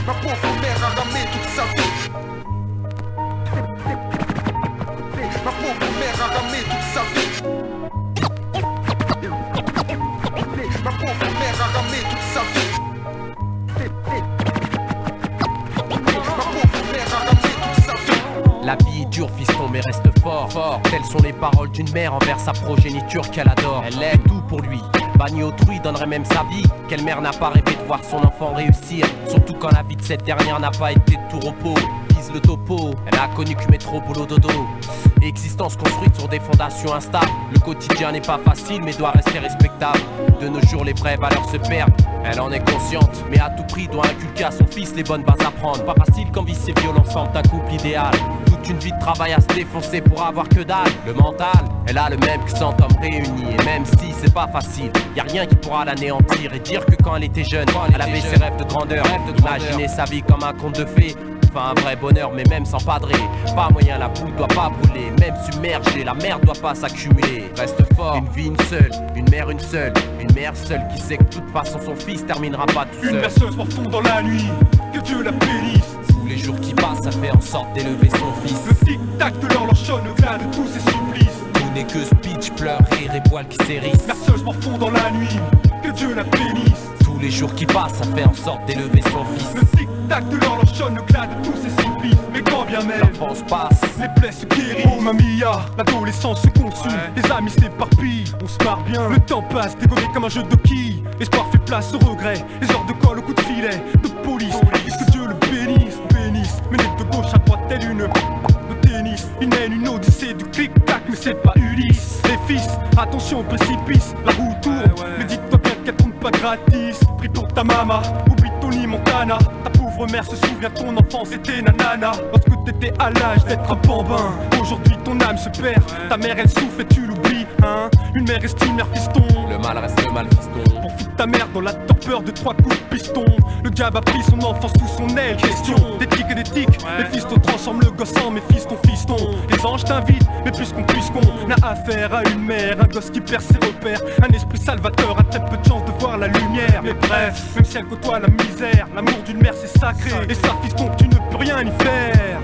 Ma pauvre mère a ramé toute sa vie. Ma pauvre mère a ramé toute sa vie. Ma pauvre mère a ramé toute sa vie. Ma pauvre mère a ramé toute sa vie. La vie est dure, fiston, mais reste fort, fort. Telles sont les paroles d'une mère envers sa progéniture qu'elle adore. Elle aime tout pour lui. Banni autrui donnerait même sa vie. Quelle mère n'a pas rêvé de voir son enfant réussir? Surtout quand la vie de cette dernière n'a pas été de tout repos. Vise le topo, elle a connu que métro, boulot, dodo. Existence construite sur des fondations instables. Le quotidien n'est pas facile mais doit rester respectable. De nos jours les vraies valeurs se perdent. Elle en est consciente, mais à tout prix doit inculquer à son fils les bonnes bases à prendre. Pas facile quand vice et violence forment un couple idéal. Toute une vie de travail à se défoncer pour avoir que dalle. Le mental, elle a le même que 100 hommes réunis. Et même si c'est pas facile, y'a rien qui pourra l'anéantir. Et dire que quand elle était jeune, elle avait ses rêves de grandeur. Imaginer sa vie comme un conte de fées. Enfin un vrai bonheur mais même sans padrer. Pas moyen, la poule doit pas brûler. Même submergée, la merde doit pas s'accumuler. Reste fort, une vie une seule, une mère une seule. Une mère seule qui sait que de toute façon son fils terminera pas tout seul. Une berceuse morfond dans la nuit, que Dieu la bénisse. Tous les jours qui passent, ça fait en sorte d'élever son fils. Le tic-tac de l'horloge au glas de tous ses supplices. Tout n'est que speech, pleurs, rire et poils qui s'hérissent. Berceuse morfond dans la nuit, que Dieu la bénisse. Tous les jours qui passent, ça fait en sorte d'élever son fils. Le tic-tac de l'horloge au glas de tous ses supplices. Mais quand bien même l'enfance passe, les plaies se guérissent. Oh mamia, l'adolescence se consume. Les amis s'éparpillent, on se marre bien. Le temps passe, dégommé comme un jeu de quilles. L'espoir fait place au regret. Les heures de colle au coup de filet, de police. Que Dieu le bénisse, bénisse. Menette de gauche à droite, telle une de tennis. Il mène une odyssée du clic-tac, mais c'est pas Ulysse. Les fils, attention au précipice. La roue tourne, mais dites-toi bien qu'elle tourne pas gratis. Pris pour ta mama, oublie Tony Montana. Ta pauvre mère se souvient, ton enfance était nanana. Lorsque t'étais à l'âge d'être un bambin. Aujourd'hui ton âme se perd. Ta mère elle souffre et tu l'oublies, hein. Une mère estime, mère fiston. Le mal reste le mal, fiston. Pour foutre ta mère dans la torpeur de 3 coups de piston. Le diable a pris son enfance sous son aile. Question d'éthique et d'éthique. Les fistons transforment le gosse en mes fiston. Les anges t'invitent, mais puisqu'on a affaire à une mère, un gosse qui perd ses repères. Un esprit salvateur a très peu de chance de voir la lumière. Mais bref, même si elle côtoie la misère, l'amour d'une mère c'est sacré. Et ça fiston tu ne peux rien y faire.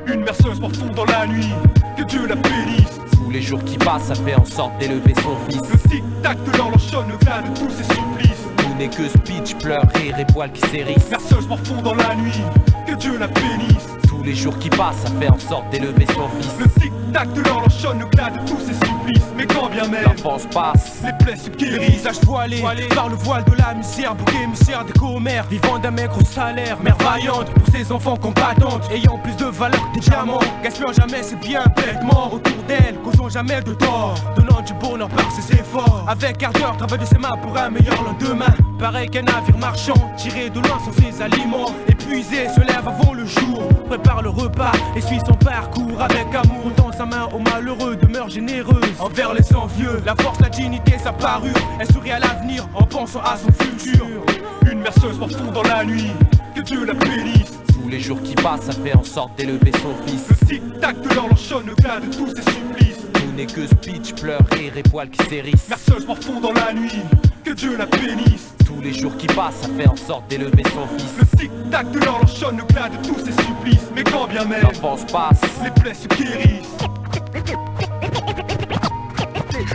Une berceuse morfond dans la nuit, que Dieu la bénisse. Tous les jours qui passent, ça fait en sorte d'élever son fils. Le tic-tac de l'horloge au glas de tous ses supplices. Tout n'est que speech, pleurs, rire et poils qui s'hérissent. Berceuse morfond dans la nuit, que Dieu la bénisse. Tous les jours qui passent, ça fait en sorte d'élever son fils. Le tic-tac de l'horloge au glas de tous ses supplices. Mais quand bien même l'enfance passe, les plaies se guérissent. Visage voilé par le voile de la misère. Bouc émissaire des commères, vivant d'un maigre salaire. Mère vaillante pour ses enfants combattantes, ayant plus de valeur que des diamants. Gaspillant jamais ses biens bêtement autour d'elle, causant jamais de tort, donnant du bonheur par ses efforts. Avec ardeur, travaille de ses mains pour un meilleur lendemain. Pareil qu'un navire marchand, tiré de loin sans ses aliments. Épuisé, se lève avant le jour, prépare le repas et suit son parcours avec amour. Dans sa main au malheureux, demeure généreuse envers les envieux. La force, la dignité, sa parure, elle sourit à l'avenir en pensant à son futur. Une berceuse morfond dans la nuit, que Dieu la bénisse. Tous les jours qui passent, ça fait en sorte d'élever son fils. Le tic-tac de l'horloge au glas de tous ses supplices. Tout n'est que speech, pleurs, rire et poils qui s'hérissent. Berceuse morfond dans la nuit, que Dieu la bénisse. Tous les jours qui passent, ça fait en sorte d'élever son fils. Le tic-tac de l'horloge au glas de tous ses supplices. Mais quand bien même l'enfance passe, les plaies se guérissent.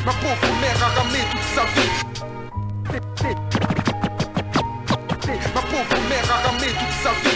Ma pauvre mère a ramé toute sa vie. Ma pauvre mère a ramé toute sa vie.